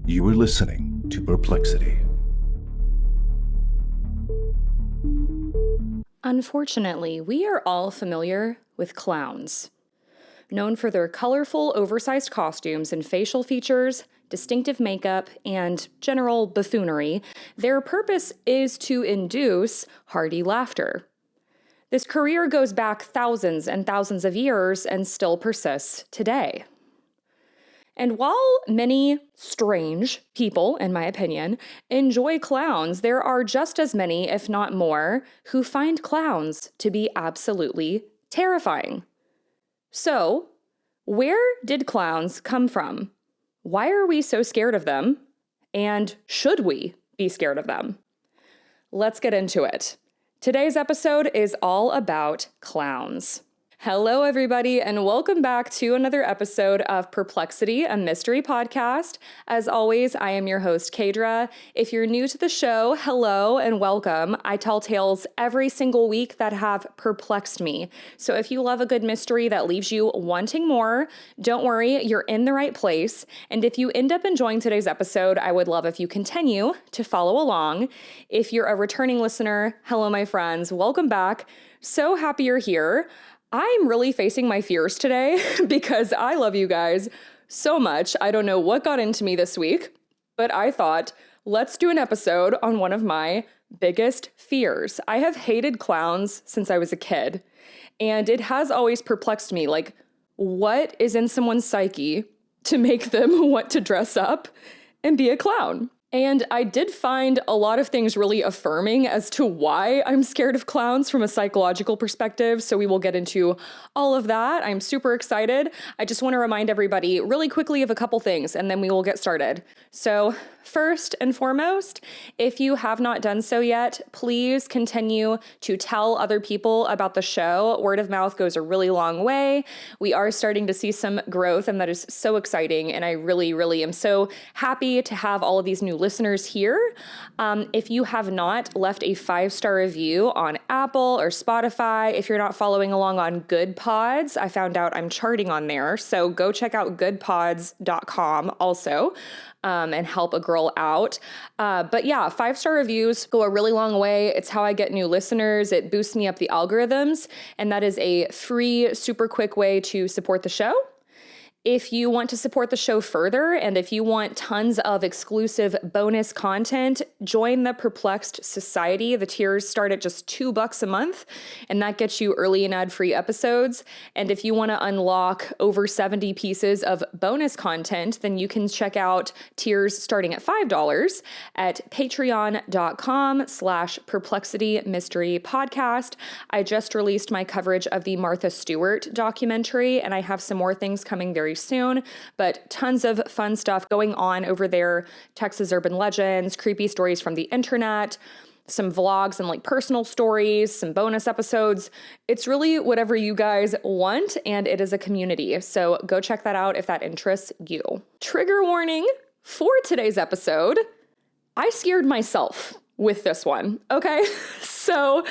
You are listening to Perplexity. Unfortunately, we are all familiar with clowns. Known for their colorful, oversized costumes and facial features, distinctive makeup, and general buffoonery, their purpose is to induce hearty laughter. This career goes back thousands and thousands of years and still persists today. And while many strange people, in my opinion, enjoy clowns, there are just as many, if not more, who find clowns to be absolutely terrifying. So, where did clowns come from? Why are we so scared of them? And should we be scared of them? Let's get into it. Today's episode is all about clowns. Hello, everybody, and welcome back to another episode of Perplexity, a mystery podcast. As always, I am your host, Kadra. If you're new to the show, hello and welcome. I tell tales every single week that have perplexed me. So if you love a good mystery that leaves you wanting more, don't worry, you're in the right place. And if you end up enjoying today's episode, I would love if you continue to follow along. If you're a returning listener, hello, my friends, welcome back. So happy you're here. I'm really facing my fears today because I love you guys so much. I don't know what got into me this week, but I thought, let's do an episode on one of my biggest fears. I have hated clowns since I was a kid, and it has always perplexed me, like, what is in someone's psyche to make them want to dress up and be a clown? And I did find a lot of things really affirming as to why I'm scared of clowns from a psychological perspective, so we will get into all of that. I'm super excited. I just want to remind everybody really quickly of a couple things, and then we will get started. So first and foremost, if you have not done so yet, please continue to tell other people about the show. Word of mouth goes a really long way. We are starting to see some growth, and that is so exciting, and I really, really am so happy to have all of these new listeners here. If you have not left a 5-star review on Apple or Spotify, if you're not following along on Good Pods, I found out I'm charting on there, so go check out goodpods.com also. And help a girl out. But yeah, 5-star reviews go a really long way. It's how I get new listeners. It boosts me up the algorithms, and that is a free, super quick way to support the show. If you want to support the show further, and if you want tons of exclusive bonus content, join the Perplexed Society. The tiers start at just $2 a month, and that gets you early and ad-free episodes. And if you want to unlock over 70 pieces of bonus content, then you can check out tiers starting at $5 at patreon.com/Perplexity Mystery Podcast. I just released my coverage of the Martha Stewart documentary, and I have some more things coming very soon, but tons of fun stuff going on over there. Texas urban legends, creepy stories from the internet, some vlogs and like personal stories, some bonus episodes. It's really whatever you guys want, and it is a community. So go check that out if that interests you. Trigger warning for today's episode. I scared myself with this one, okay? So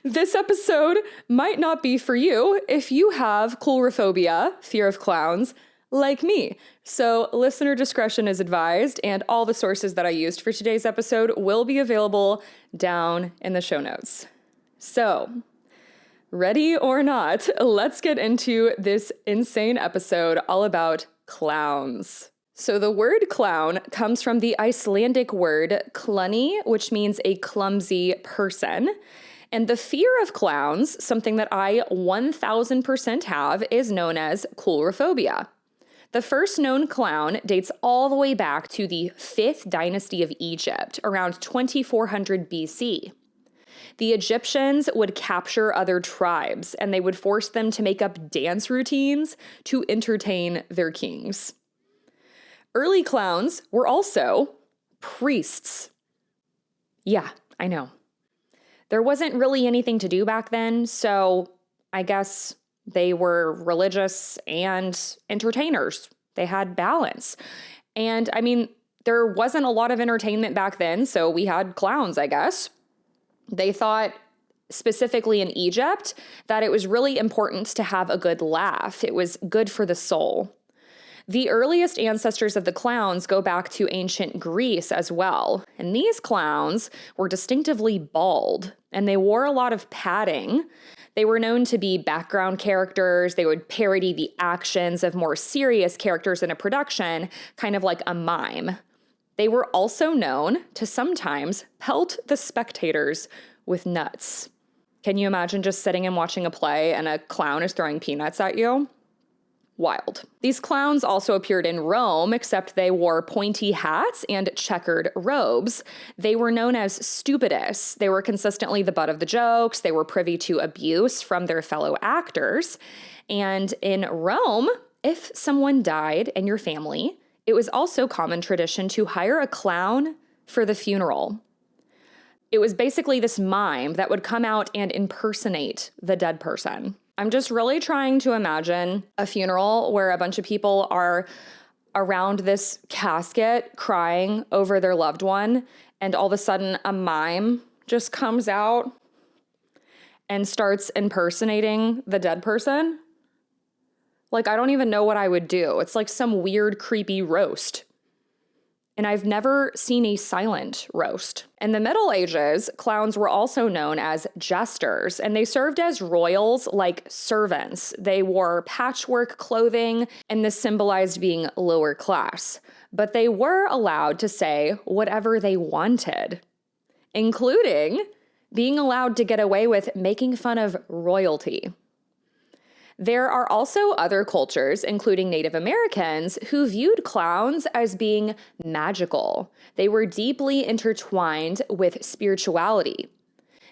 this episode might not be for you if you have coulrophobia, fear of clowns, like me. So listener discretion is advised, and all the sources that I used for today's episode will be available down in the show notes. So, ready or not, let's get into this insane episode all about clowns. So the word clown comes from the Icelandic word klunni, which means a clumsy person. And the fear of clowns, something that I 1000% have, is known as coulrophobia. The first known clown dates all the way back to the 5th dynasty of Egypt, around 2400 BC. The Egyptians would capture other tribes, and they would force them to make up dance routines to entertain their kings. Early clowns were also priests. Yeah, I know. There wasn't really anything to do back then, so I guess they were religious and entertainers. They had balance. And I mean, there wasn't a lot of entertainment back then, so we had clowns, I guess. They thought, specifically in Egypt, that it was really important to have a good laugh. It was good for the soul. The earliest ancestors of the clowns go back to ancient Greece as well, and these clowns were distinctively bald, and they wore a lot of padding. They were known to be background characters. They would parody the actions of more serious characters in a production, kind of like a mime. They were also known to sometimes pelt the spectators with nuts. Can you imagine just sitting and watching a play and a clown is throwing peanuts at you? Wild. These clowns also appeared in Rome, except they wore pointy hats and checkered robes. They were known as stupidists. They were consistently the butt of the jokes. They were privy to abuse from their fellow actors. And in Rome, if someone died in your family, it was also common tradition to hire a clown for the funeral. It was basically this mime that would come out and impersonate the dead person. I'm just really trying to imagine a funeral where a bunch of people are around this casket crying over their loved one, and all of a sudden a mime just comes out and starts impersonating the dead person. Like, I don't even know what I would do. It's like some weird, creepy roast. And I've never seen a silent roast. In the Middle Ages, clowns were also known as jesters, and they served as royals like servants. They wore patchwork clothing, and this symbolized being lower class. But they were allowed to say whatever they wanted, including being allowed to get away with making fun of royalty. There are also other cultures, including Native Americans, who viewed clowns as being magical. They were deeply intertwined with spirituality.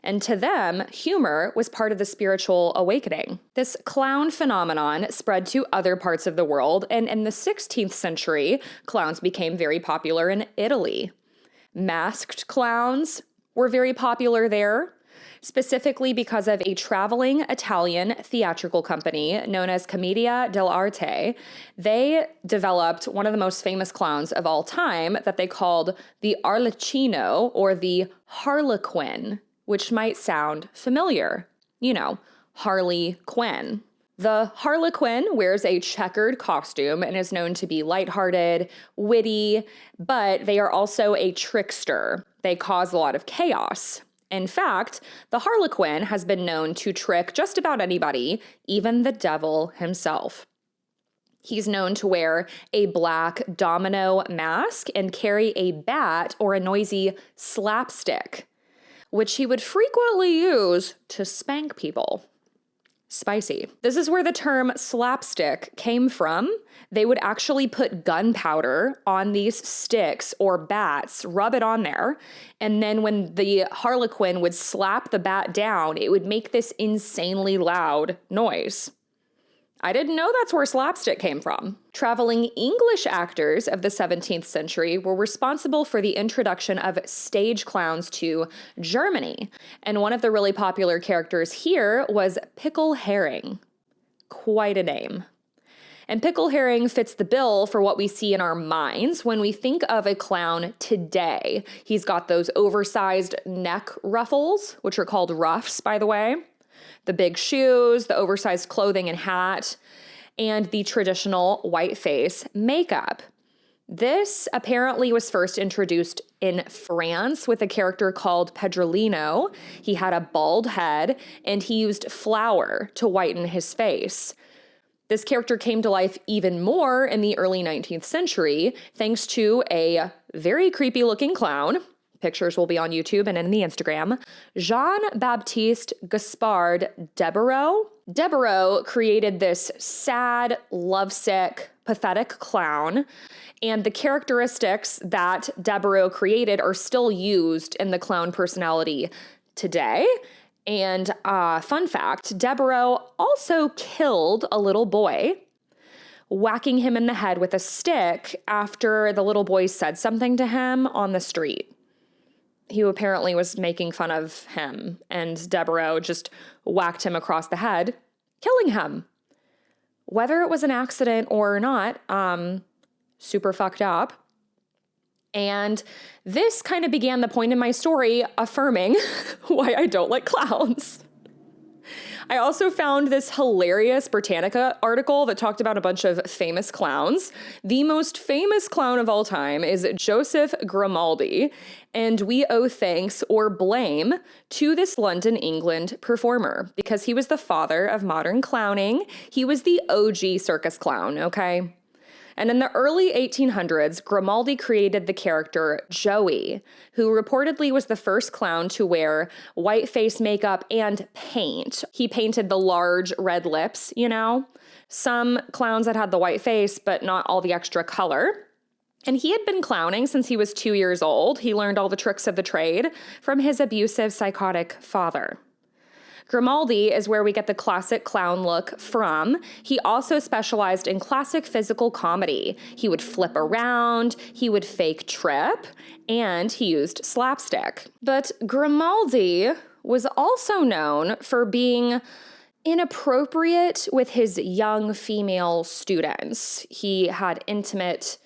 And to them, humor was part of the spiritual awakening. This clown phenomenon spread to other parts of the world, and in the 16th century, clowns became very popular in Italy. Masked clowns were very popular there, specifically because of a traveling Italian theatrical company known as Commedia dell'arte. They developed one of the most famous clowns of all time that they called the Arlecchino, or the Harlequin, which might sound familiar. You know, Harley Quinn. The Harlequin wears a checkered costume and is known to be lighthearted, witty, but they are also a trickster. They cause a lot of chaos. In fact, the Harlequin has been known to trick just about anybody, even the devil himself. He's known to wear a black domino mask and carry a bat or a noisy slapstick, which he would frequently use to spank people. Spicy. This is where the term slapstick came from. They would actually put gunpowder on these sticks or bats, rub it on there, and then when the Harlequin would slap the bat down, it would make this insanely loud noise. I didn't know that's where slapstick came from. Traveling English actors of the 17th century were responsible for the introduction of stage clowns to Germany. And one of the really popular characters here was Pickle Herring. Quite a name. And Pickle Herring fits the bill for what we see in our minds when we think of a clown today. He's got those oversized neck ruffles, which are called ruffs, by the way. The big shoes, the oversized clothing and hat, and the traditional white face makeup. This apparently was first introduced in France with a character called Pedrolino. He had a bald head, and he used flour to whiten his face. This character came to life even more in the early 19th century, thanks to a very creepy-looking clown. Pictures will be on YouTube and in the Instagram. JEAN-BAPTISTE-GASPARD-DEBURAU. Deburau created this sad, lovesick, pathetic clown, and the characteristics that Deburau created are still used in the clown personality today. And fun fact, Deburau also killed a little boy, whacking him in the head with a stick after the little boy said something to him on the street. He apparently was making fun of him, and Deburau just whacked him across the head, killing him. Whether it was an accident or not, super fucked up. And this kind of began the point in my story affirming why I don't like clowns. I also found this hilarious Britannica article that talked about a bunch of famous clowns. The most famous clown of all time is Joseph Grimaldi, and we owe thanks or blame to this London, England performer because he was the father of modern clowning. He was the OG circus clown, okay? And in the early 1800s, Grimaldi created the character Joey, who reportedly was the first clown to wear white face makeup and paint. He painted the large red lips, you know? Some clowns had the white face, but not all the extra color. And he had been clowning since he was 2 years old. He learned all the tricks of the trade from his abusive, psychotic father. Grimaldi is where we get the classic clown look from. He also specialized in classic physical comedy. He would flip around, he would fake trip, and he used slapstick. But Grimaldi was also known for being inappropriate with his young female students. He had intimate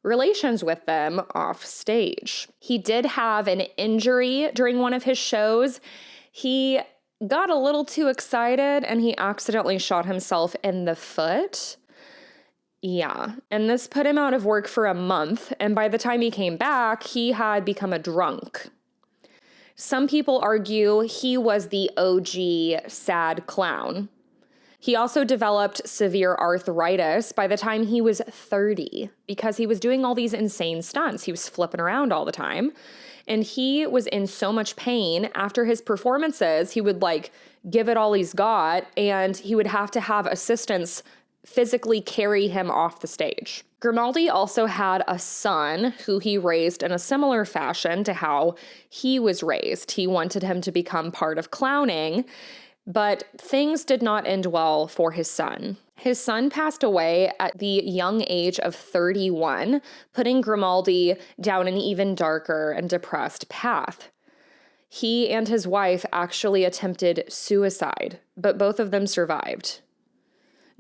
relations with them off stage. He did have an injury during one of his shows. He got a little too excited and he accidentally shot himself in the foot. Yeah, and this put him out of work for a month, and by the time he came back, he had become a drunk. Some people argue he was the OG sad clown. He also developed severe arthritis by the time he was 30 because he was doing all these insane stunts. He was flipping around all the time. And he was in so much pain after his performances, he would give it all he's got, and he would have to have assistants physically carry him off the stage. Grimaldi also had a son who he raised in a similar fashion to how he was raised. He wanted him to become part of clowning, but things did not end well for his son. His son passed away at the young age of 31, putting Grimaldi down an even darker and depressed path. He and his wife actually attempted suicide, but both of them survived.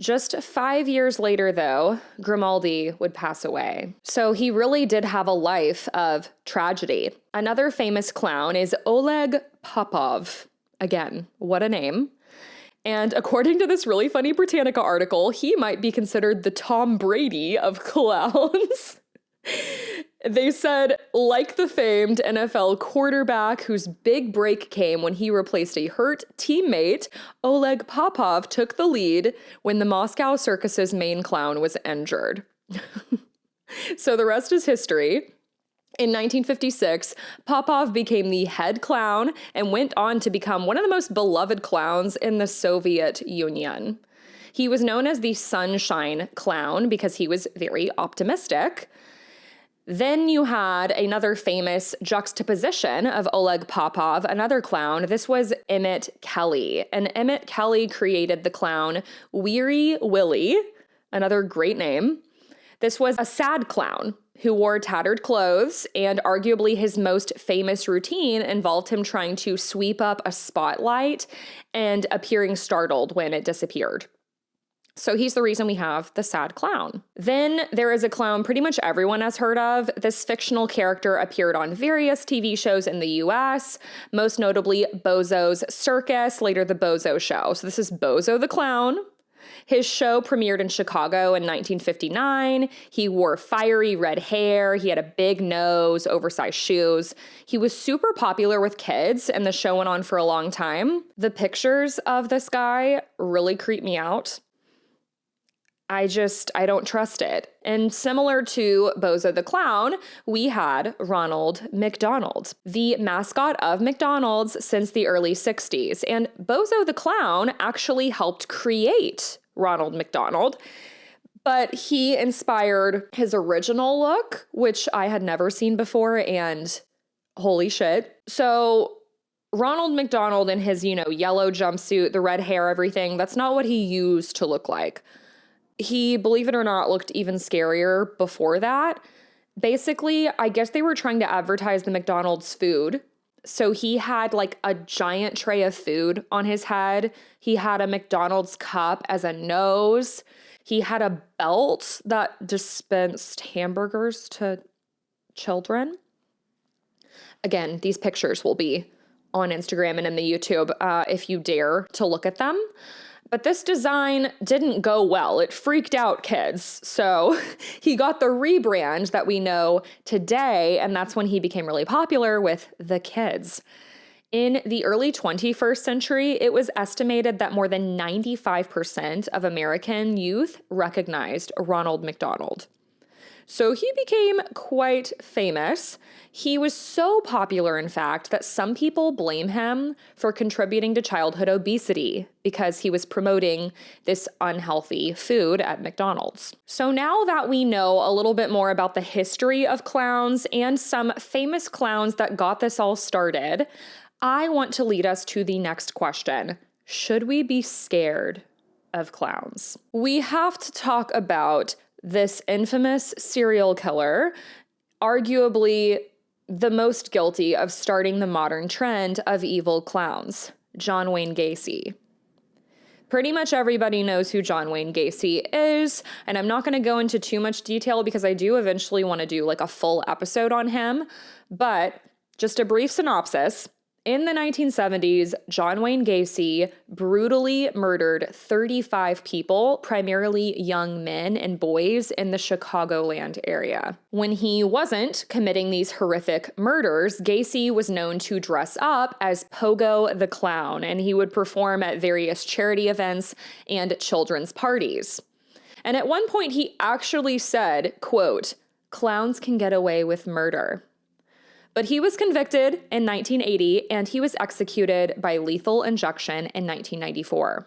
Just 5 years later, though, Grimaldi would pass away. So he really did have a life of tragedy. Another famous clown is Oleg Popov. Again, what a name. And according to this really funny Britannica article, he might be considered the Tom Brady of clowns. They said, like the famed NFL quarterback whose big break came when he replaced a hurt teammate, Oleg Popov took the lead when the Moscow Circus's main clown was injured. So the rest is history. In 1956, Popov became the head clown and went on to become one of the most beloved clowns in the Soviet Union. He was known as the Sunshine Clown because he was very optimistic. Then you had another famous juxtaposition of Oleg Popov, another clown. This was Emmett Kelly. And Emmett Kelly created the clown Weary Willie, another great name. This was a sad clown who wore tattered clothes, and arguably his most famous routine involved him trying to sweep up a spotlight and appearing startled when it disappeared. So he's the reason we have the sad clown. Then there is a clown pretty much everyone has heard of. This fictional character appeared on various TV shows in the US, most notably Bozo's Circus, later the Bozo Show. So this is Bozo the Clown. His show premiered in Chicago in 1959. He wore fiery red hair. He had a big nose, oversized shoes. He was super popular with kids, and the show went on for a long time. The pictures of this guy really creep me out. I don't trust it. And similar to Bozo the Clown, we had Ronald McDonald, the mascot of McDonald's since the early 60s. And Bozo the Clown actually helped create Ronald McDonald, but he inspired his original look, which I had never seen before, and holy shit. So Ronald McDonald in his, yellow jumpsuit, the red hair, everything, that's not what he used to look like. He, believe it or not, looked even scarier before that. Basically, I guess they were trying to advertise the McDonald's food. So he had a giant tray of food on his head. He had a McDonald's cup as a nose. He had a belt that dispensed hamburgers to children. Again, these pictures will be on Instagram and in the YouTube if you dare to look at them. But this design didn't go well. It freaked out kids. So he got the rebrand that we know today, and that's when he became really popular with the kids. In the early 21st century, it was estimated that more than 95% of American youth recognized Ronald McDonald. So he became quite famous. He was so popular, in fact, that some people blame him for contributing to childhood obesity because he was promoting this unhealthy food at McDonald's. So now that we know a little bit more about the history of clowns and some famous clowns that got this all started, I want to lead us to the next question. Should we be scared of clowns? We have to talk about this infamous serial killer, arguably the most guilty of starting the modern trend of evil clowns, John Wayne Gacy. Pretty much everybody knows who John Wayne Gacy is, and I'm not going to go into too much detail because I do eventually want to do like a full episode on him, but just a brief synopsis. In the 1970s, John Wayne Gacy brutally murdered 35 people, primarily young men and boys in the Chicagoland area. When he wasn't committing these horrific murders, Gacy was known to dress up as Pogo the Clown, and he would perform at various charity events and children's parties. And at one point, he actually said, quote, "Clowns can get away with murder." But he was convicted in 1980, and he was executed by lethal injection in 1994.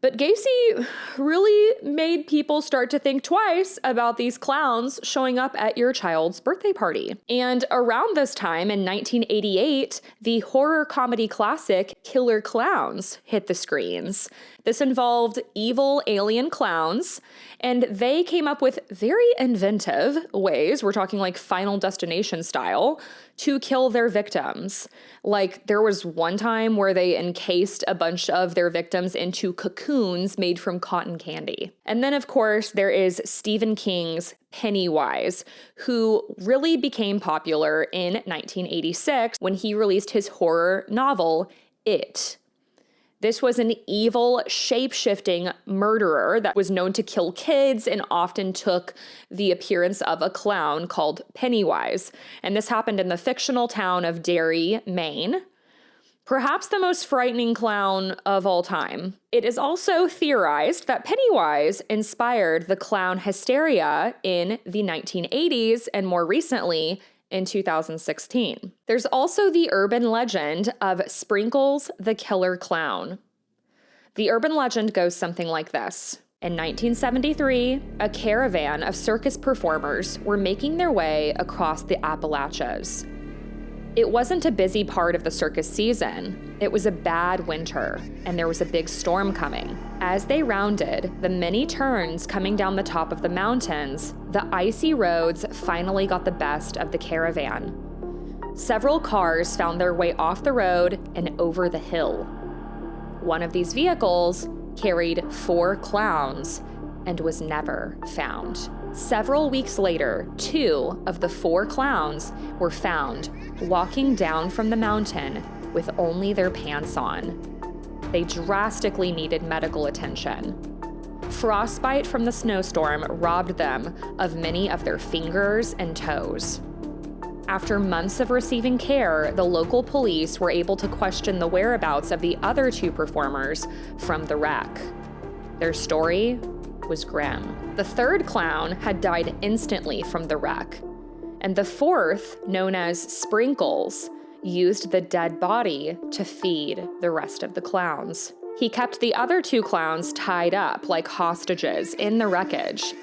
But Gacy really made people start to think twice about these clowns showing up at your child's birthday party. And around this time, in 1988, the horror comedy classic Killer Clowns hit the screens. This involved evil alien clowns, and they came up with very inventive ways, we're talking like Final Destination style, to kill their victims. Like, there was one time where they encased a bunch of their victims into cocoons made from cotton candy. And then, of course, there is Stephen King's Pennywise, who really became popular in 1986 when he released his horror novel, It. This was an evil, shape-shifting murderer that was known to kill kids and often took the appearance of a clown called Pennywise. And this happened in the fictional town of Derry, Maine. Perhaps the most frightening clown of all time. It is also theorized that Pennywise inspired the clown hysteria in the 1980s and more recently in 2016. There's also the urban legend of Sprinkles the Killer Clown. The urban legend goes something like this. In 1973, a caravan of circus performers were making their way across the Appalachians. It wasn't a busy part of the circus season. It was a bad winter, and there was a big storm coming. As they rounded the many turns coming down the top of the mountains, the icy roads finally got the best of the caravan. Several cars found their way off the road and over the hill. One of these vehicles carried 4 clowns and was never found. Several weeks later, 2 of the 4 clowns were found walking down from the mountain with only their pants on. They drastically needed medical attention. Frostbite from the snowstorm robbed them of many of their fingers and toes. After months of receiving care, the local police were able to question the whereabouts of the other 2 performers from the wreck. Their story was grim. The 3rd clown had died instantly from the wreck, and the 4th, known as Sprinkles, used the dead body to feed the rest of the clowns. He kept the other 2 clowns tied up like hostages in the wreckage.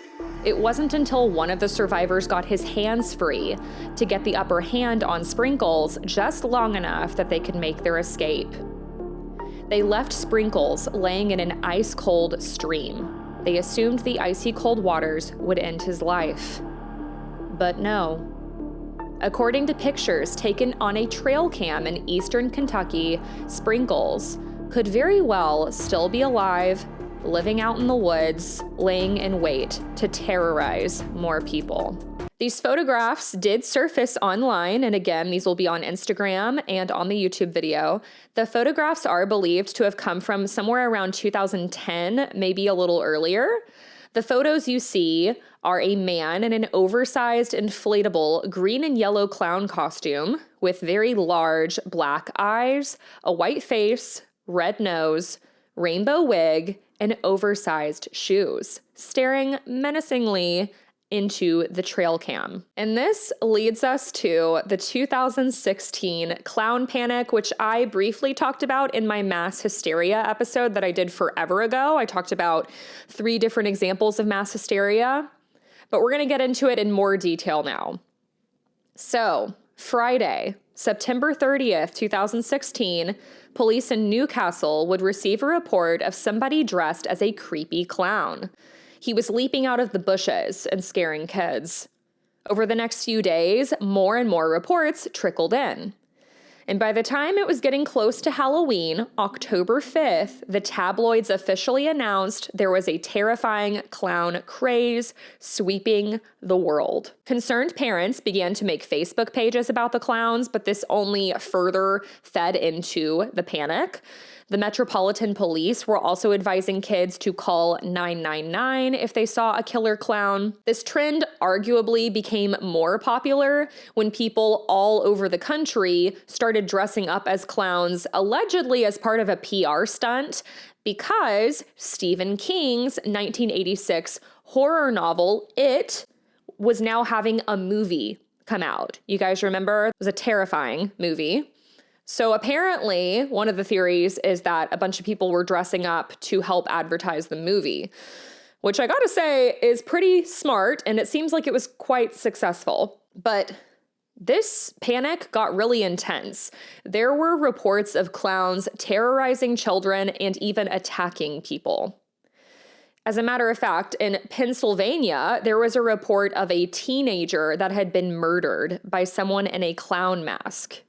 It wasn't until one of the survivors got his hands free to get the upper hand on Sprinkles just long enough that they could make their escape. They left Sprinkles laying in an ice-cold stream. They assumed the icy cold waters would end his life. But no. According to pictures taken on a trail cam in eastern Kentucky, Sprinkles could very well still be alive, living out in the woods, laying in wait to terrorize more people. These photographs did surface online, and again, these will be on Instagram and on the YouTube video. The photographs are believed to have come from somewhere around 2010, maybe a little earlier. The photos you see are a man in an oversized inflatable green and yellow clown costume with very large black eyes, a white face, red nose, rainbow wig, and oversized shoes, staring menacingly into the trail cam. And this leads us to the 2016 clown panic, which I briefly talked about in my mass hysteria episode that I did forever ago. I talked about 3 different examples of mass hysteria, but we're gonna get into it in more detail now. So, Friday, September 30th, 2016, police in Newcastle would receive a report of somebody dressed as a creepy clown. He was leaping out of the bushes and scaring kids. Over the next few days, more and more reports trickled in. And by the time it was getting close to Halloween, October 5th, the tabloids officially announced there was a terrifying clown craze sweeping the world. Concerned parents began to make Facebook pages about the clowns, but this only further fed into the panic. The Metropolitan Police were also advising kids to call 999 if they saw a killer clown. This trend arguably became more popular when people all over the country started dressing up as clowns, allegedly as part of a PR stunt, because Stephen King's 1986 horror novel, It, was now having a movie come out. You guys remember? It was a terrifying movie. So apparently, one of the theories is that a bunch of people were dressing up to help advertise the movie, which I gotta say is pretty smart, and it seems like it was quite successful. But this panic got really intense. There were reports of clowns terrorizing children and even attacking people. As a matter of fact, in Pennsylvania, there was a report of a teenager that had been murdered by someone in a clown mask.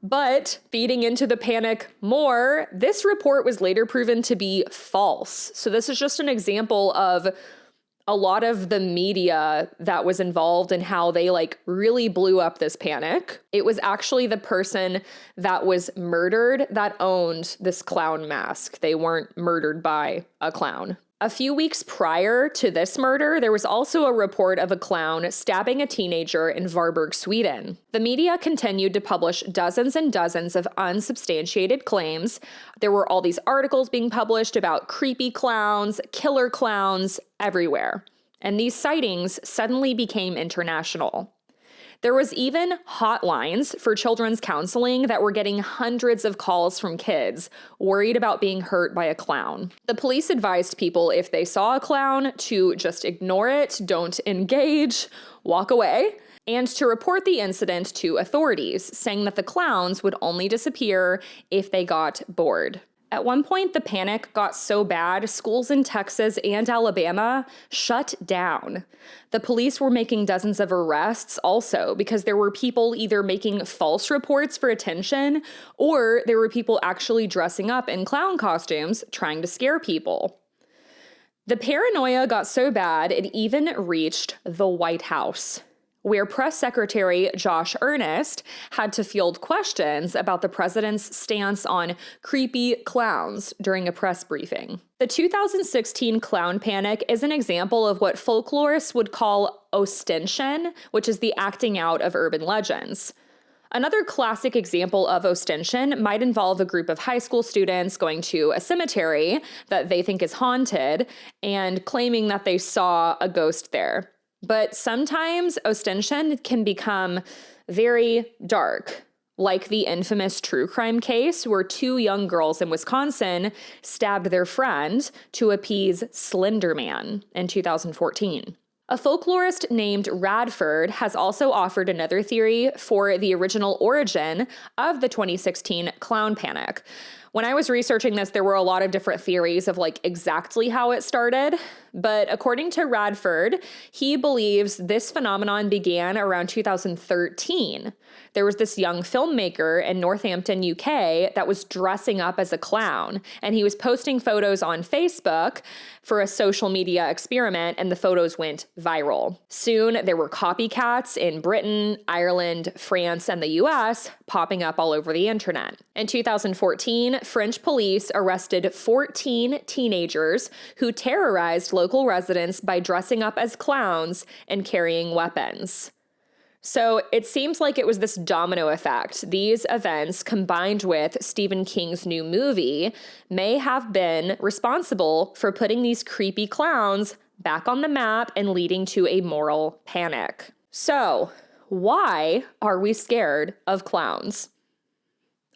But feeding into the panic more, this report was later proven to be false. So this is just an example of a lot of the media that was involved in how they really blew up this panic. It was actually the person that was murdered that owned this clown mask. They weren't murdered by a clown. A few weeks prior to this murder, there was also a report of a clown stabbing a teenager in Varberg, Sweden. The media continued to publish dozens and dozens of unsubstantiated claims. There were all these articles being published about creepy clowns, killer clowns, everywhere. And these sightings suddenly became international. There was even hotlines for children's counseling that were getting hundreds of calls from kids worried about being hurt by a clown. The police advised people if they saw a clown to just ignore it, don't engage, walk away, and to report the incident to authorities, saying that the clowns would only disappear if they got bored. At one point, the panic got so bad, schools in Texas and Alabama shut down. The police were making dozens of arrests also because there were people either making false reports for attention or there were people actually dressing up in clown costumes trying to scare people. The paranoia got so bad it even reached the White House, where Press Secretary Josh Earnest had to field questions about the president's stance on creepy clowns during a press briefing. The 2016 clown panic is an example of what folklorists would call ostension, which is the acting out of urban legends. Another classic example of ostension might involve a group of high school students going to a cemetery that they think is haunted and claiming that they saw a ghost there. But sometimes ostension can become very dark, like the infamous true crime case where 2 young girls in Wisconsin stabbed their friend to appease Slender Man in 2014. A folklorist named Radford has also offered another theory for the original origin of the 2016 clown panic, When I was researching this, there were a lot of different theories of like exactly how it started. But according to Radford, he believes this phenomenon began around 2013. There was this young filmmaker in Northampton, UK, that was dressing up as a clown, and he was posting photos on Facebook for a social media experiment, and the photos went viral. Soon, there were copycats in Britain, Ireland, France, and the US popping up all over the internet. In 2014, French police arrested 14 teenagers who terrorized local residents by dressing up as clowns and carrying weapons. So it seems like it was this domino effect. These events, combined with Stephen King's new movie, may have been responsible for putting these creepy clowns back on the map and leading to a moral panic. So, why are we scared of clowns?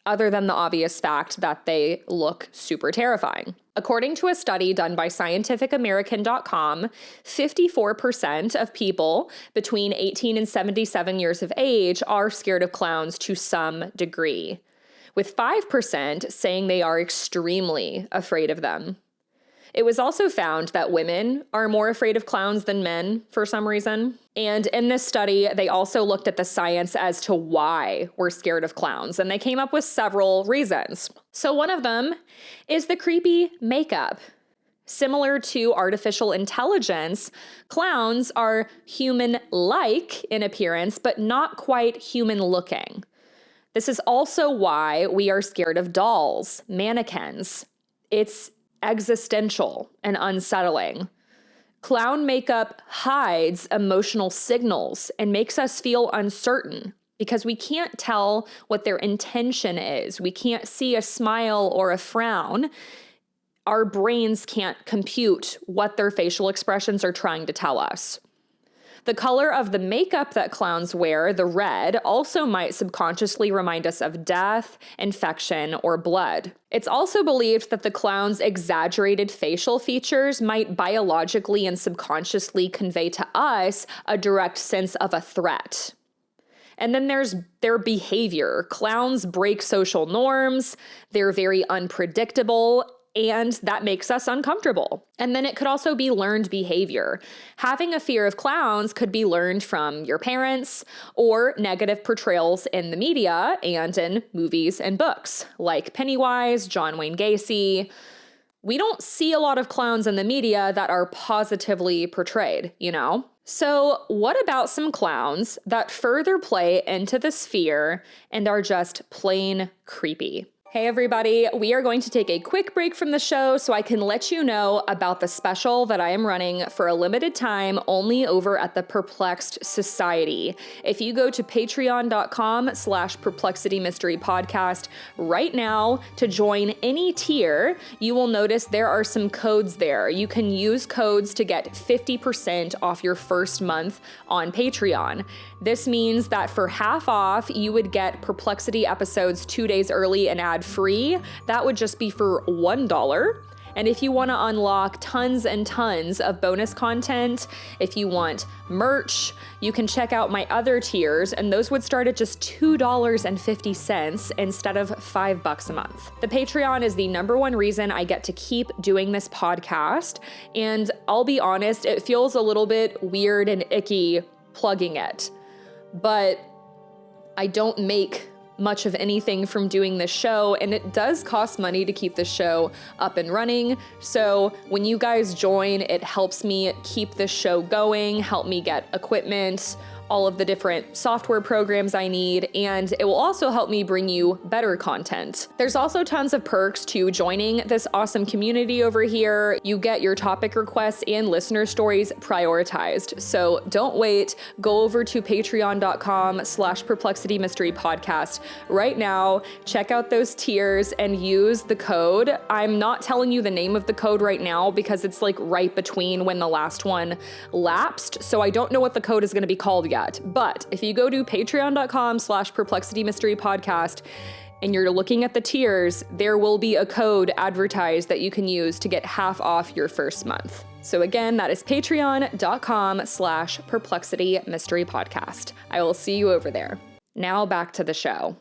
Other than the obvious fact that they look super terrifying. According to a study done by scientificamerican.com, 54% of people between 18 and 77 years of age are scared of clowns to some degree, with 5% saying they are extremely afraid of them. It was also found that women are more afraid of clowns than men for some reason. And in this study, they also looked at the science as to why we're scared of clowns, and they came up with several reasons. So one of them is the creepy makeup. Similar to artificial intelligence, clowns are human-like in appearance, but not quite human-looking. This is also why we are scared of dolls, mannequins. It's existential and unsettling. Clown makeup hides emotional signals and makes us feel uncertain because we can't tell what their intention is. We can't see a smile or a frown. Our brains can't compute what their facial expressions are trying to tell us. The color of the makeup that clowns wear, the red, also might subconsciously remind us of death, infection, or blood. It's also believed that the clown's exaggerated facial features might biologically and subconsciously convey to us a direct sense of a threat. And then there's their behavior. Clowns break social norms, they're very unpredictable, and that makes us uncomfortable. And then it could also be learned behavior. Having a fear of clowns could be learned from your parents or negative portrayals in the media and in movies and books, like Pennywise, John Wayne Gacy. We don't see a lot of clowns in the media that are positively portrayed, you know? So what about some clowns that further play into this fear and are just plain creepy? Hey everybody, we are going to take a quick break from the show so I can let you know about the special that I am running for a limited time only over at the Perplexed Society. If you go to patreon.com/Perplexity Mystery Podcast right now to join any tier, you will notice there are some codes there. You can use codes to get 50% off your first month on Patreon. This means that for half off, you would get Perplexity episodes 2 days early and ad-free. That would just be for $1. And if you want to unlock tons and tons of bonus content, if you want merch, you can check out my other tiers, and those would start at just $2.50 instead of $5 a month. The Patreon is the #1 reason I get to keep doing this podcast, and I'll be honest, it feels a little bit weird and icky plugging it. But I don't make much of anything from doing this show, and it does cost money to keep this show up and running. So when you guys join, it helps me keep this show going, help me get equipment, all of the different software programs I need, and it will also help me bring you better content. There's also tons of perks to joining this awesome community over here. You get your topic requests and listener stories prioritized. So don't wait, go over to patreon.com/Perplexity Mystery Podcast right now, check out those tiers and use the code. I'm not telling you the name of the code right now because it's like right between when the last one lapsed, so I don't know what the code is gonna be called yet. But if you go to patreon.com/Perplexity Mystery Podcast and you're looking at the tiers, there will be a code advertised that you can use to get half off your first month. So again, that is patreon.com/Perplexity Mystery Podcast. I will see you over there. Now back to the show.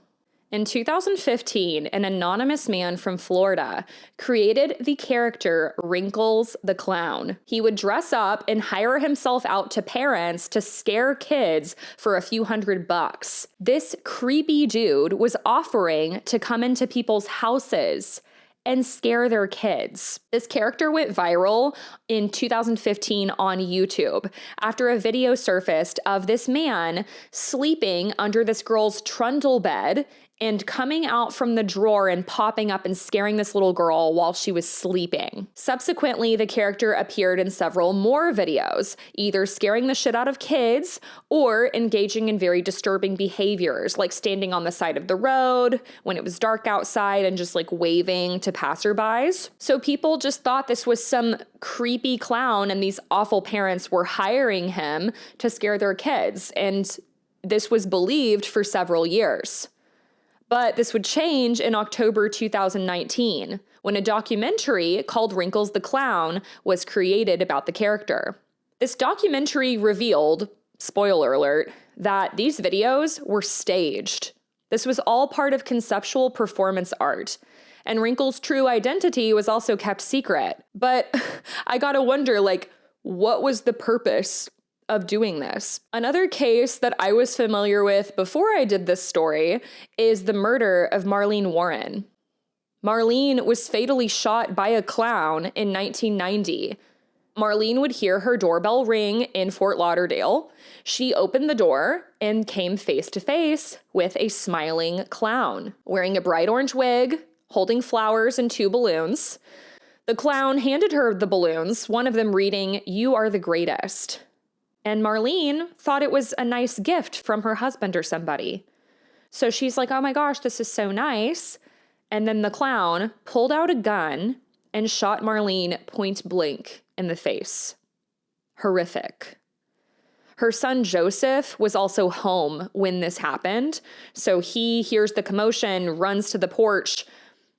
In 2015, an anonymous man from Florida created the character Wrinkles the Clown. He would dress up and hire himself out to parents to scare kids for a few $100. This creepy dude was offering to come into people's houses and scare their kids. This character went viral in 2015 on YouTube after a video surfaced of this man sleeping under this girl's trundle bed and coming out from the drawer and popping up and scaring this little girl while she was sleeping. Subsequently, the character appeared in several more videos, either scaring the shit out of kids or engaging in very disturbing behaviors, like standing on the side of the road when it was dark outside and just like waving to passerbys. So people just thought this was some creepy clown and these awful parents were hiring him to scare their kids. And this was believed for several years. But this would change in October 2019, when a documentary called Wrinkles the Clown was created about the character. This documentary revealed, spoiler alert, that these videos were staged. This was all part of conceptual performance art, and Wrinkles' true identity was also kept secret. But I gotta wonder, like, what was the purpose of doing this? Another case that I was familiar with before I did this story is the murder of Marlene Warren. Marlene was fatally shot by a clown in 1990. Marlene would hear her doorbell ring in Fort Lauderdale. She opened the door and came face to face with a smiling clown, wearing a bright orange wig, holding flowers and 2 balloons. The clown handed her the balloons, one of them reading, "You are the greatest." And Marlene thought it was a nice gift from her husband or somebody. So she's like, oh my gosh, this is so nice. And then the clown pulled out a gun and shot Marlene point blank in the face. Horrific. Her son Joseph was also home when this happened. So he hears the commotion, runs to the porch,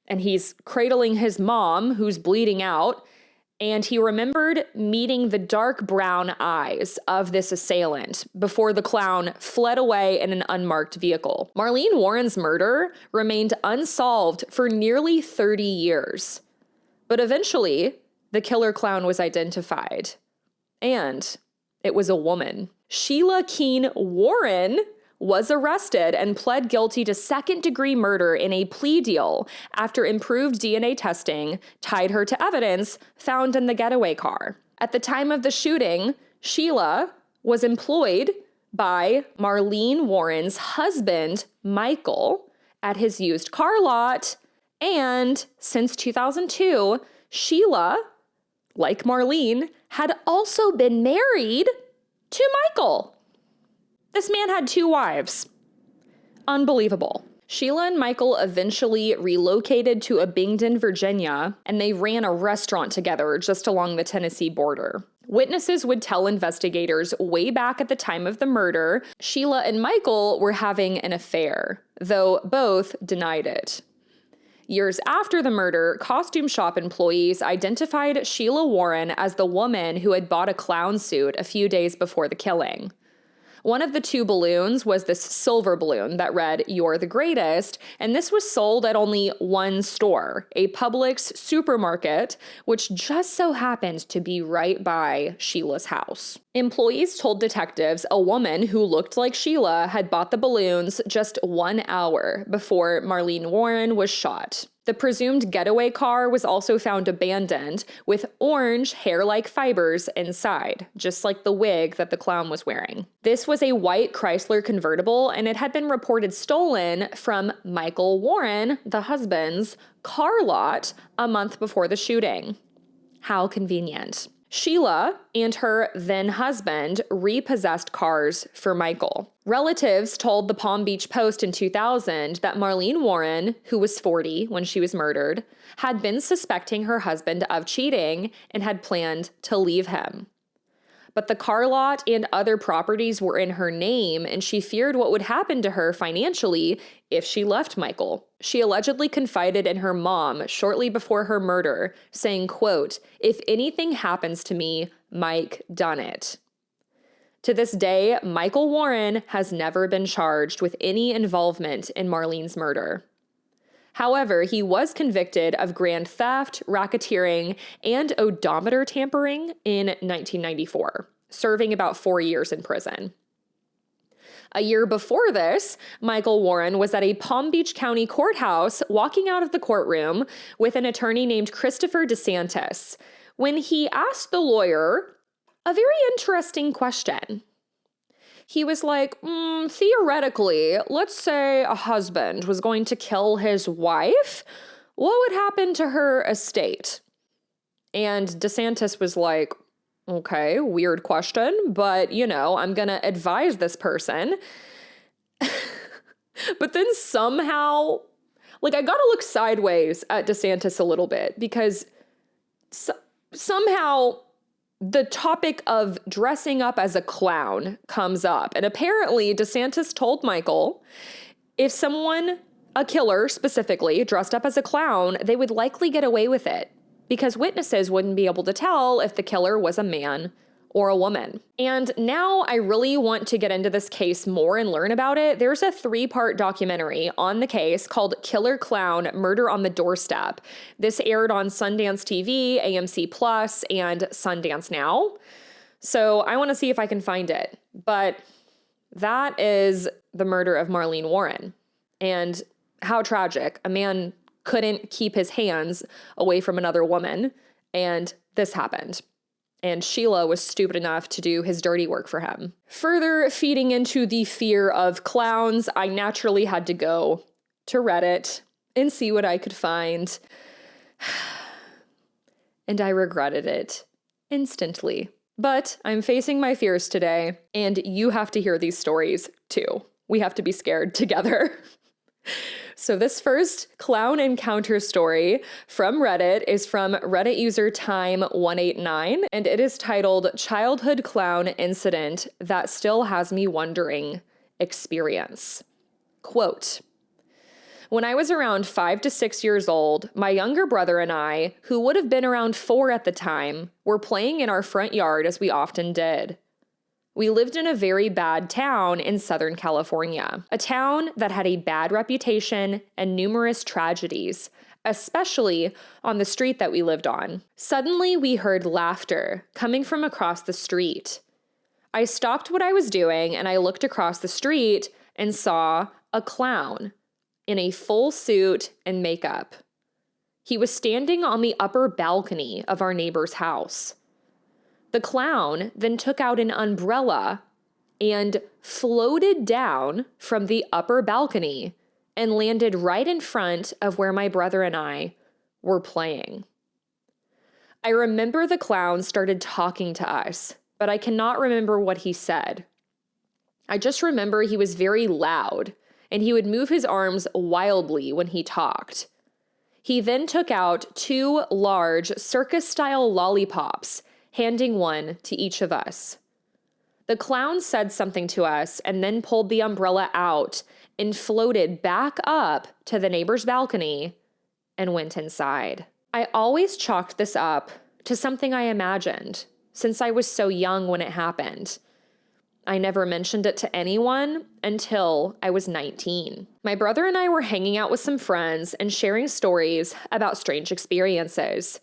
and he's cradling his mom, who's bleeding out. And he remembered meeting the dark brown eyes of this assailant before the clown fled away in an unmarked vehicle. Marlene Warren's murder remained unsolved for nearly 30 years. But eventually, the killer clown was identified. And it was a woman. Sheila Keene Warren was arrested and pled guilty to second-degree murder in a plea deal after improved DNA testing tied her to evidence found in the getaway car. At the time of the shooting, Sheila was employed by Marlene Warren's husband, Michael, at his used car lot, and since 2002, Sheila, like Marlene, had also been married to Michael. This man had 2 wives. Unbelievable. Sheila and Michael eventually relocated to Abingdon, Virginia, and they ran a restaurant together just along the Tennessee border. Witnesses would tell investigators way back at the time of the murder, Sheila and Michael were having an affair, though both denied it. Years after the murder, costume shop employees identified Sheila Warren as the woman who had bought a clown suit a few days before the killing. One of the 2 balloons was this silver balloon that read, "You're the greatest," and this was sold at only one store, a Publix supermarket, which just so happened to be right by Sheila's house. Employees told detectives a woman who looked like Sheila had bought the balloons just 1 hour before Marlene Warren was shot. The presumed getaway car was also found abandoned with orange hair-like fibers inside, just like the wig that the clown was wearing. This was a white Chrysler convertible, and it had been reported stolen from Michael Warren, the husband's, car lot a month before the shooting. How convenient. Sheila and her then-husband repossessed cars for Michael. Relatives told the Palm Beach Post in 2000 that Marlene Warren, who was 40 when she was murdered, had been suspecting her husband of cheating and had planned to leave him. But the car lot and other properties were in her name, and she feared what would happen to her financially if she left Michael. She allegedly confided in her mom shortly before her murder, saying, quote, "If anything happens to me, Mike done it." To this day, Michael Warren has never been charged with any involvement in Marlene's murder. However, he was convicted of grand theft, racketeering, and odometer tampering in 1994, serving about 4 years in prison. A year before this, Michael Warren was at a Palm Beach County courthouse walking out of the courtroom with an attorney named Christopher DeSantis when he asked the lawyer a very interesting question. He was like, theoretically, let's say a husband was going to kill his wife. What would happen to her estate? And DeSantis was like, okay, weird question, but, I'm going to advise this person. But then somehow, I got to look sideways at DeSantis a little bit because somehow the topic of dressing up as a clown comes up. And apparently DeSantis told Michael if someone, a killer specifically, dressed up as a clown, they would likely get away with it because witnesses wouldn't be able to tell if the killer was a man or a woman. And now I really want to get into this case more and learn about it. There's a 3-part documentary on the case called Killer Clown: Murder on the Doorstep. This aired on Sundance TV, AMC Plus, and Sundance Now. So I want to see if I can find it. But that is the murder of Marlene Warren. And how tragic. A man couldn't keep his hands away from another woman, and this happened. And Sheila was stupid enough to do his dirty work for him. Further feeding into the fear of clowns, I naturally had to go to Reddit and see what I could find. And I regretted it instantly. But I'm facing my fears today, and you have to hear these stories too. We have to be scared together. So this first clown encounter story from Reddit is from Reddit user Time189, and it is titled Childhood Clown Incident That Still Has Me Wondering Experience. Quote, when I was around 5 to 6 years old, my younger brother and I, who would have been around 4 at the time, were playing in our front yard as we often did. We lived in a very bad town in Southern California, a town that had a bad reputation and numerous tragedies, especially on the street that we lived on. Suddenly, we heard laughter coming from across the street. I stopped what I was doing and I looked across the street and saw a clown in a full suit and makeup. He was standing on the upper balcony of our neighbor's house. The clown then took out an umbrella and floated down from the upper balcony and landed right in front of where my brother and I were playing. I remember the clown started talking to us, but I cannot remember what he said. I just remember he was very loud and he would move his arms wildly when he talked. He then took out 2 large circus-style lollipops, handing one to each of us. The clown said something to us and then pulled the umbrella out and floated back up to the neighbor's balcony and went inside. I always chalked this up to something I imagined since I was so young when it happened. I never mentioned it to anyone until I was 19. My brother and I were hanging out with some friends and sharing stories about strange experiences.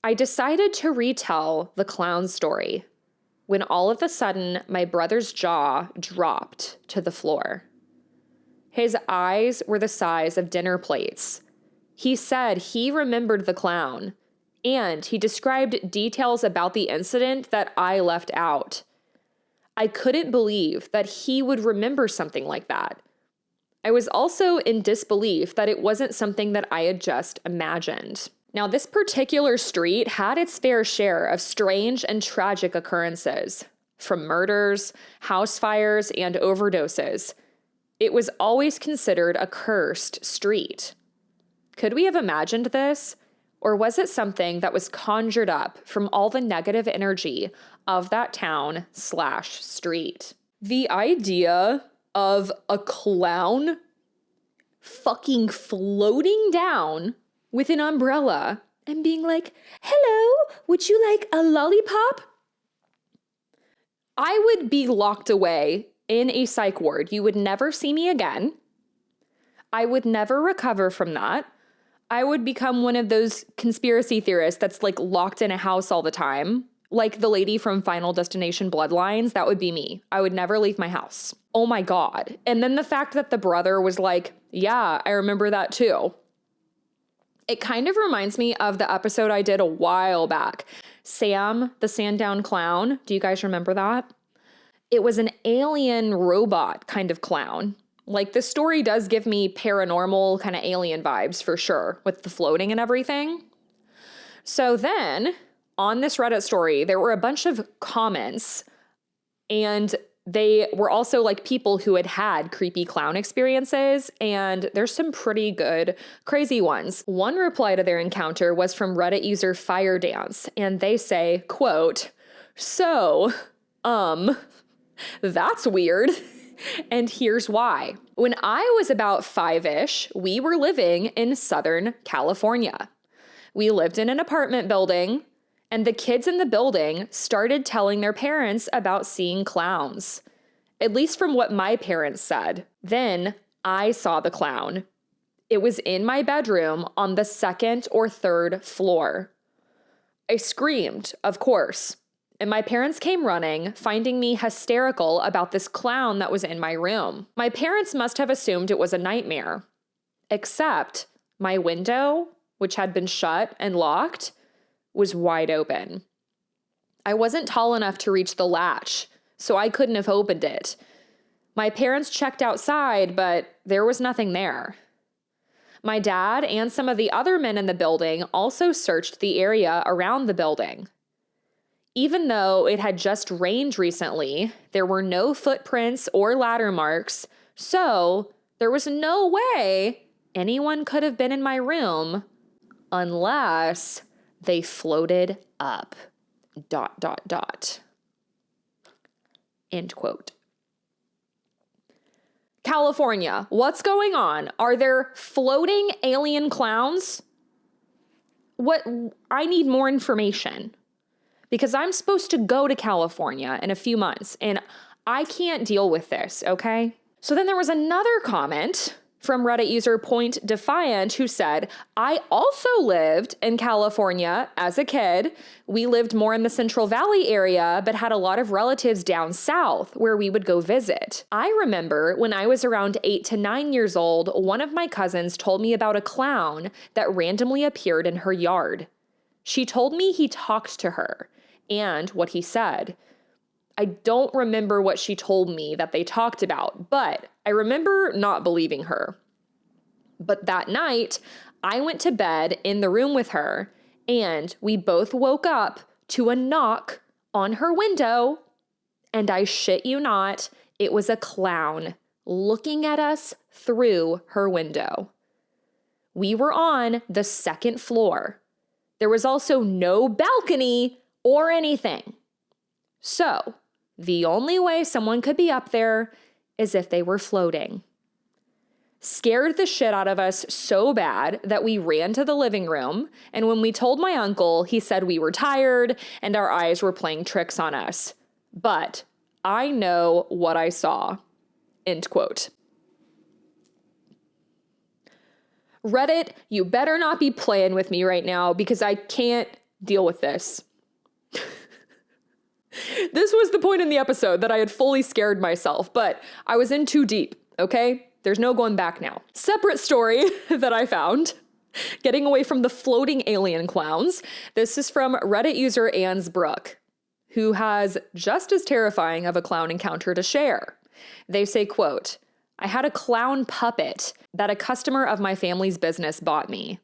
I decided to retell the clown story when all of a sudden my brother's jaw dropped to the floor. His eyes were the size of dinner plates. He said he remembered the clown, and he described details about the incident that I left out. I couldn't believe that he would remember something like that. I was also in disbelief that it wasn't something that I had just imagined. Now, this particular street had its fair share of strange and tragic occurrences, from murders, house fires, and overdoses. It was always considered a cursed street. Could we have imagined this? Or was it something that was conjured up from all the negative energy of that town/street? The idea of a clown fucking floating down with an umbrella and being like, hello, would you like a lollipop? I would be locked away in a psych ward. You would never see me again. I would never recover from that. I would become one of those conspiracy theorists that's like locked in a house all the time. Like the lady from Final Destination Bloodlines, that would be me. I would never leave my house. Oh my God. And then the fact that the brother was like, yeah, I remember that too. It kind of reminds me of the episode I did a while back. Sam, the Sandown Clown. Do you guys remember that? It was an alien robot kind of clown. Like, the story does give me paranormal kind of alien vibes for sure, with the floating and everything. So then, on this Reddit story, there were a bunch of comments, and they were also like people who had had creepy clown experiences, and there's some pretty good crazy ones. One reply to their encounter was from Reddit user Fire Dance, and they say, quote, "So, that's weird. And here's why. When I was about 5-ish, we were living in Southern California. We lived in an apartment building, and the kids in the building started telling their parents about seeing clowns. At least from what my parents said. Then I saw the clown. It was in my bedroom on the 2nd or 3rd floor. I screamed, of course. And my parents came running, finding me hysterical about this clown that was in my room. My parents must have assumed it was a nightmare. Except my window, which had been shut and locked, was wide open. I wasn't tall enough to reach the latch, so I couldn't have opened it. My parents checked outside, but there was nothing there. My dad and some of the other men in the building also searched the area around the building. Even though it had just rained recently, there were no footprints or ladder marks, so there was no way anyone could have been in my room unless they floated up. ... End quote. California, what's going on? Are there floating alien clowns? What? I need more information. Because I'm supposed to go to California in a few months, and I can't deal with this, okay? So then there was another comment from Reddit user Point Defiant who said, I also lived in California as a kid. We lived more in the Central Valley area, but had a lot of relatives down south where we would go visit. I remember when I was around 8 to 9 years old, one of my cousins told me about a clown that randomly appeared in her yard. She told me he talked to her and what he said. I don't remember what she told me that they talked about, but I remember not believing her. But that night, I went to bed in the room with her, and we both woke up to a knock on her window, and I shit you not, it was a clown looking at us through her window. We were on the 2nd floor. There was also no balcony or anything. So, the only way someone could be up there is if they were floating. Scared the shit out of us so bad that we ran to the living room, and when we told my uncle, he said we were tired and our eyes were playing tricks on us. But I know what I saw. End quote. Reddit, you better not be playing with me right now because I can't deal with this. This was the point in the episode that I had fully scared myself, but I was in too deep, okay? There's no going back now. Separate story that I found. Getting away from the floating alien clowns. This is from Reddit user Ansbrook, who has just as terrifying of a clown encounter to share. They say, quote, I had a clown puppet that a customer of my family's business bought me.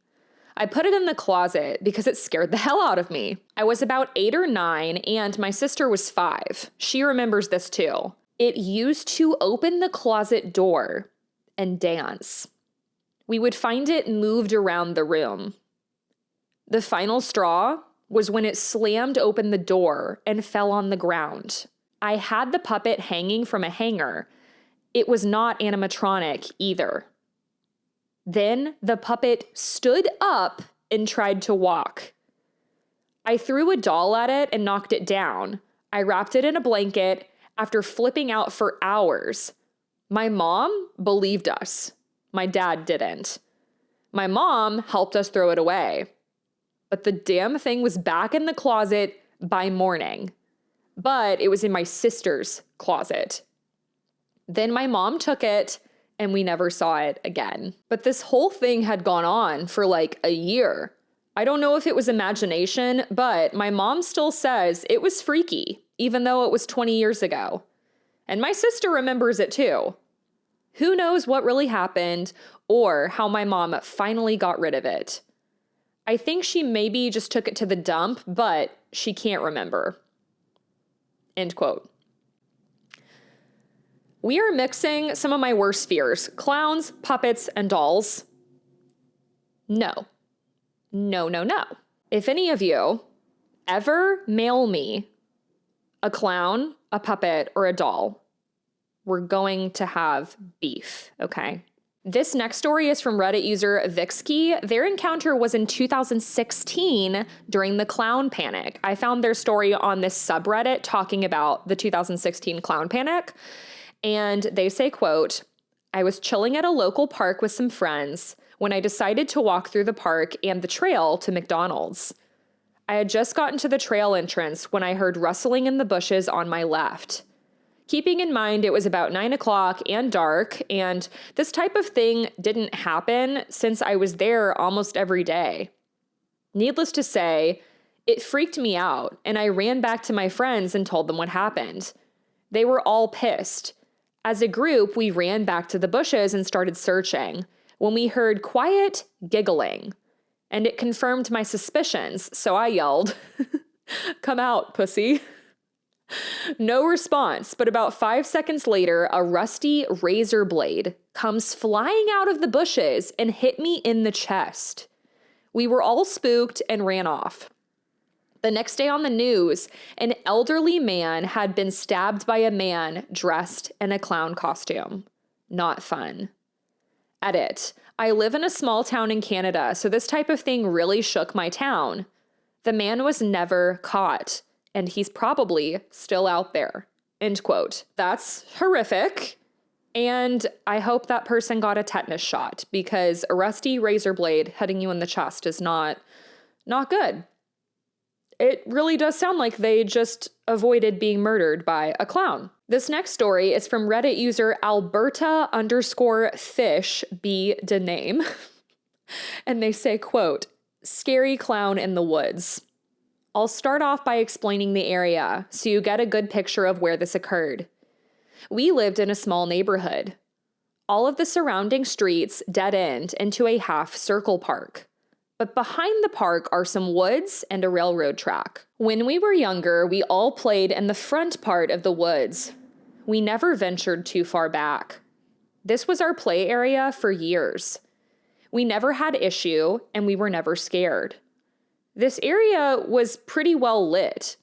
I put it in the closet because it scared the hell out of me. I was about 8 or 9 and my sister was 5. She remembers this too. It used to open the closet door and dance. We would find it moved around the room. The final straw was when it slammed open the door and fell on the ground. I had the puppet hanging from a hanger. It was not animatronic either. Then the puppet stood up and tried to walk. I threw a doll at it and knocked it down. I wrapped it in a blanket after flipping out for hours. My mom believed us. My dad didn't. My mom helped us throw it away. But the damn thing was back in the closet by morning. But it was in my sister's closet. Then my mom took it and we never saw it again. But this whole thing had gone on for like a year. I don't know if it was imagination, but my mom still says it was freaky, even though it was 20 years ago. And my sister remembers it too. Who knows what really happened or how my mom finally got rid of it. I think she maybe just took it to the dump, but she can't remember. End quote. We are mixing some of my worst fears, clowns, puppets, and dolls. No. No, no, no. If any of you ever mail me a clown, a puppet, or a doll, we're going to have beef, okay? This next story is from Reddit user Vixkey. Their encounter was in 2016 during the clown panic. I found their story on this subreddit talking about the 2016 clown panic. And they say, quote, I was chilling at a local park with some friends when I decided to walk through the park and the trail to McDonald's. I had just gotten to the trail entrance when I heard rustling in the bushes on my left. Keeping in mind it was about 9 o'clock and dark, and this type of thing didn't happen since I was there almost every day. Needless to say, it freaked me out, and I ran back to my friends and told them what happened. They were all pissed. As a group, we ran back to the bushes and started searching when we heard quiet giggling, and it confirmed my suspicions, so I yelled, "Come out, pussy." No response, but about 5 seconds later, a rusty razor blade comes flying out of the bushes and hit me in the chest. We were all spooked and ran off. The next day on the news, an elderly man had been stabbed by a man dressed in a clown costume. Not fun. Edit. I live in a small town in Canada, so this type of thing really shook my town. The man was never caught, and he's probably still out there. End quote. That's horrific. And I hope that person got a tetanus shot, because a rusty razor blade hitting you in the chest is not good. It really does sound like they just avoided being murdered by a clown. This next story is from Reddit user Alberta_fish B de name. And they say, quote, scary clown in the woods. I'll start off by explaining the area so you get a good picture of where this occurred. We lived in a small neighborhood. All of the surrounding streets dead end into a half-circle park. But behind the park are some woods and a railroad track. When we were younger, we all played in the front part of the woods. We never ventured too far back. This was our play area for years. We never had issue, and we were never scared. This area was pretty well lit.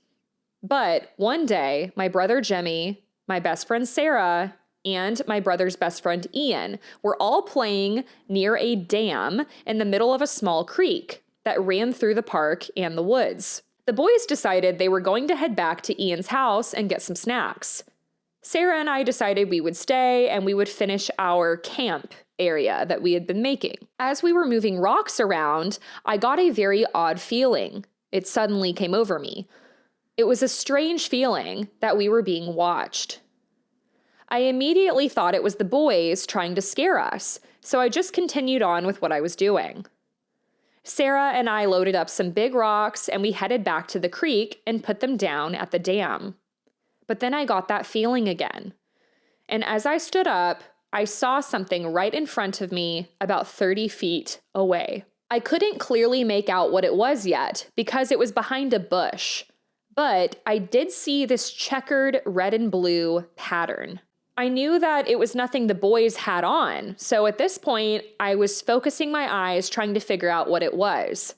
But one day, my brother Jimmy, my best friend Sarah, and my brother's best friend Ian were all playing near a dam in the middle of a small creek that ran through the park and the woods. The boys decided they were going to head back to Ian's house and get some snacks. Sarah and I decided we would stay and we would finish our camp area that we had been making. As we were moving rocks around, I got a very odd feeling. It suddenly came over me. It was a strange feeling that we were being watched. I immediately thought it was the boys trying to scare us, so I just continued on with what I was doing. Sarah and I loaded up some big rocks and we headed back to the creek and put them down at the dam. But then I got that feeling again. And as I stood up, I saw something right in front of me about 30 feet away. I couldn't clearly make out what it was yet because it was behind a bush, but I did see this checkered red and blue pattern. I knew that it was nothing the boys had on, so at this point, I was focusing my eyes trying to figure out what it was.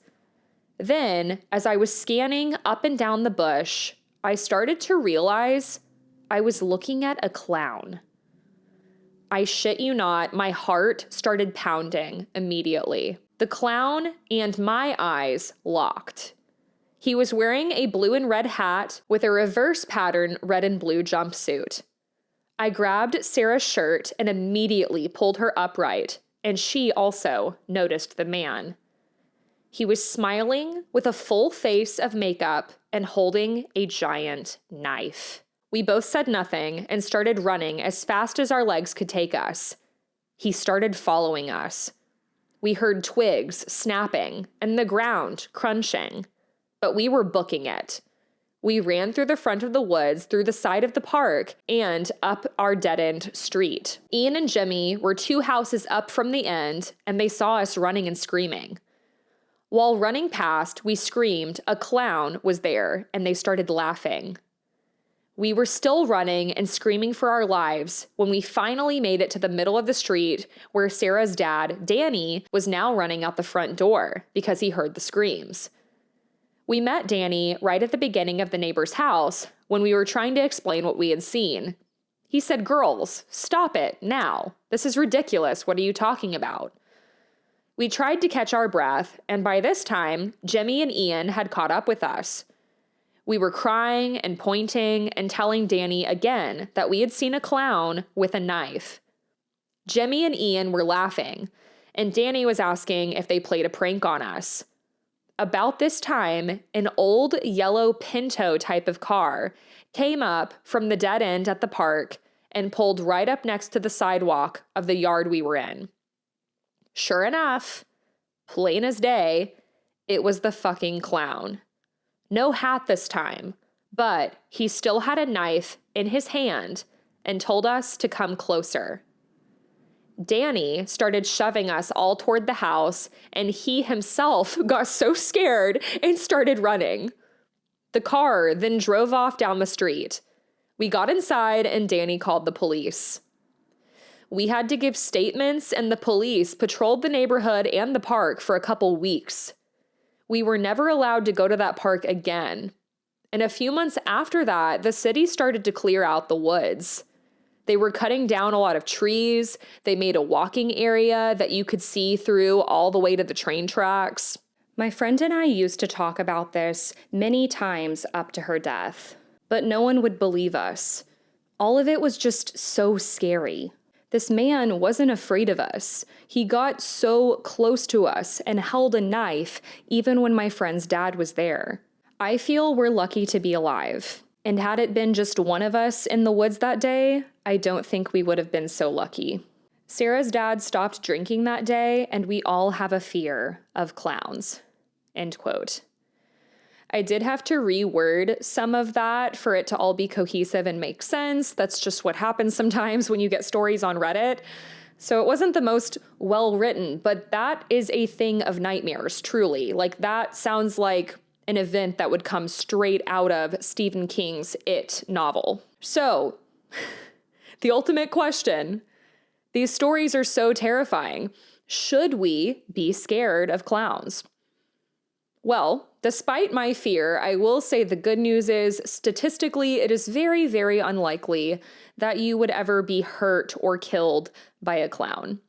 Then, as I was scanning up and down the bush, I started to realize I was looking at a clown. I shit you not, my heart started pounding immediately. The clown and my eyes locked. He was wearing a blue and red hat with a reverse pattern red and blue jumpsuit. I grabbed Sarah's shirt and immediately pulled her upright, and she also noticed the man. He was smiling with a full face of makeup and holding a giant knife. We both said nothing and started running as fast as our legs could take us. He started following us. We heard twigs snapping and the ground crunching, but we were booking it. We ran through the front of the woods, through the side of the park, and up our dead-end street. Ian and Jimmy were 2 houses up from the end, and they saw us running and screaming. While running past, we screamed, a clown was there, and they started laughing. We were still running and screaming for our lives when we finally made it to the middle of the street where Sarah's dad, Danny, was now running out the front door because he heard the screams. We met Danny right at the beginning of the neighbor's house when we were trying to explain what we had seen. He said, "Girls, stop it now. This is ridiculous. What are you talking about?" We tried to catch our breath, and by this time, Jimmy and Ian had caught up with us. We were crying and pointing and telling Danny again that we had seen a clown with a knife. Jimmy and Ian were laughing, and Danny was asking if they played a prank on us. About this time, an old yellow Pinto type of car came up from the dead end at the park and pulled right up next to the sidewalk of the yard we were in. Sure enough, plain as day, it was the fucking clown. No hat this time, but he still had a knife in his hand and told us to come closer. Danny started shoving us all toward the house, and he himself got so scared and started running. The car then drove off down the street. We got inside, and Danny called the police. We had to give statements, and the police patrolled the neighborhood and the park for a couple weeks. We were never allowed to go to that park again. And a few months after that, the city started to clear out the woods. They were cutting down a lot of trees. They made a walking area that you could see through all the way to the train tracks. My friend and I used to talk about this many times up to her death, but no one would believe us. All of it was just so scary. This man wasn't afraid of us. He got so close to us and held a knife even when my friend's dad was there. I feel we're lucky to be alive. And had it been just one of us in the woods that day, I don't think we would have been so lucky. Sarah's dad stopped drinking that day, and we all have a fear of clowns. End quote. I did have to reword some of that for it to all be cohesive and make sense. That's just what happens sometimes when you get stories on Reddit. So it wasn't the most well-written, but that is a thing of nightmares, truly. Like, that sounds like an event that would come straight out of Stephen King's It novel. So, the ultimate question, these stories are so terrifying. Should we be scared of clowns? Well, despite my fear, I will say the good news is, statistically, it is very, very unlikely that you would ever be hurt or killed by a clown.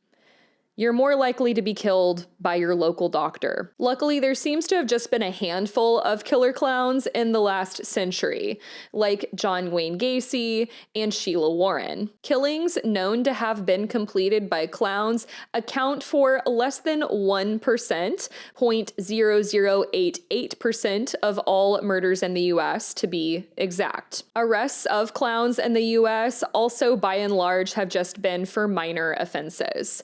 You're more likely to be killed by your local doctor. Luckily, there seems to have just been a handful of killer clowns in the last century, like John Wayne Gacy and Sheila Warren. Killings known to have been completed by clowns account for less than 1%, 0.0088% of all murders in the US, to be exact. Arrests of clowns in the US also, by and large, have just been for minor offenses.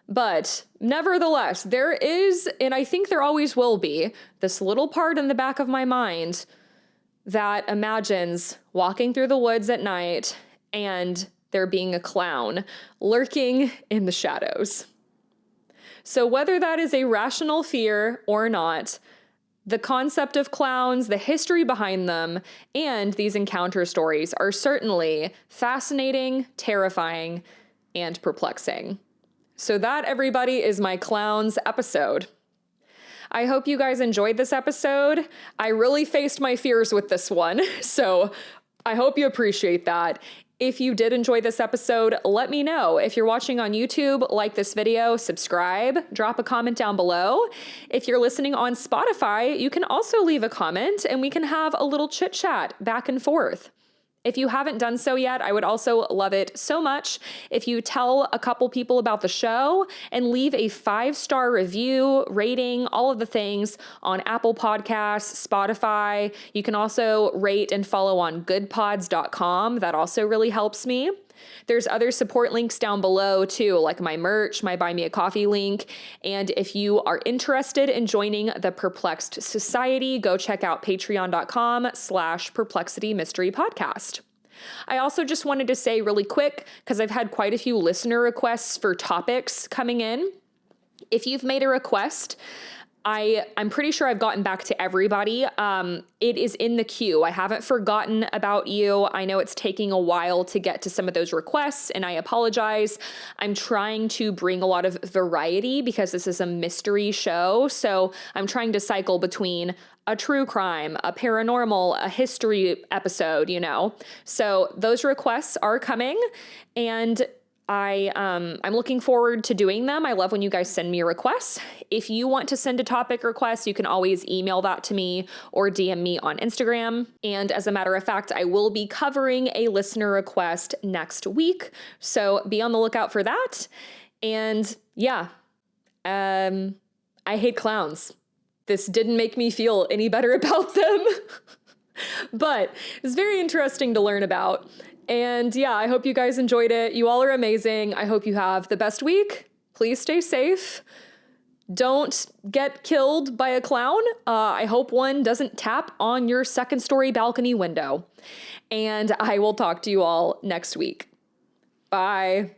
But nevertheless, there is, and I think there always will be, this little part in the back of my mind that imagines walking through the woods at night and there being a clown lurking in the shadows. So whether that is a rational fear or not, the concept of clowns, the history behind them, and these encounter stories are certainly fascinating, terrifying, and perplexing. So that, everybody, is my clowns episode. I hope you guys enjoyed this episode. I really faced my fears with this one, so I hope you appreciate that. If you did enjoy this episode, let me know. If you're watching on YouTube, like this video, subscribe, drop a comment down below. If you're listening on Spotify, you can also leave a comment and we can have a little chit chat back and forth. If you haven't done so yet, I would also love it so much if you tell a couple people about the show and leave a 5-star review, rating, all of the things on Apple Podcasts, Spotify. You can also rate and follow on goodpods.com. That also really helps me. There's other support links down below too, like my merch, my Buy Me a Coffee link. And if you are interested in joining the Perplexed Society, go check out patreon.com/Perplexity Mystery Podcast. I also just wanted to say really quick, because I've had quite a few listener requests for topics coming in. If you've made a request, I'm pretty sure I've gotten back to everybody. It is in the queue. I haven't forgotten about you. I know it's taking a while to get to some of those requests, and I apologize. I'm trying to bring a lot of variety because this is a mystery show. So I'm trying to cycle between a true crime, a paranormal, a history episode, you know. So those requests are coming, and I'm looking forward to doing them. I love when you guys send me requests. If you want to send a topic request, you can always email that to me or DM me on Instagram. And as a matter of fact, I will be covering a listener request next week. So be on the lookout for that. And yeah, I hate clowns. This didn't make me feel any better about them, but it's very interesting to learn about. And yeah, I hope you guys enjoyed it. You all are amazing. I hope you have the best week. Please stay safe. Don't get killed by a clown. I hope one doesn't tap on your second-story balcony window. And I will talk to you all next week. Bye.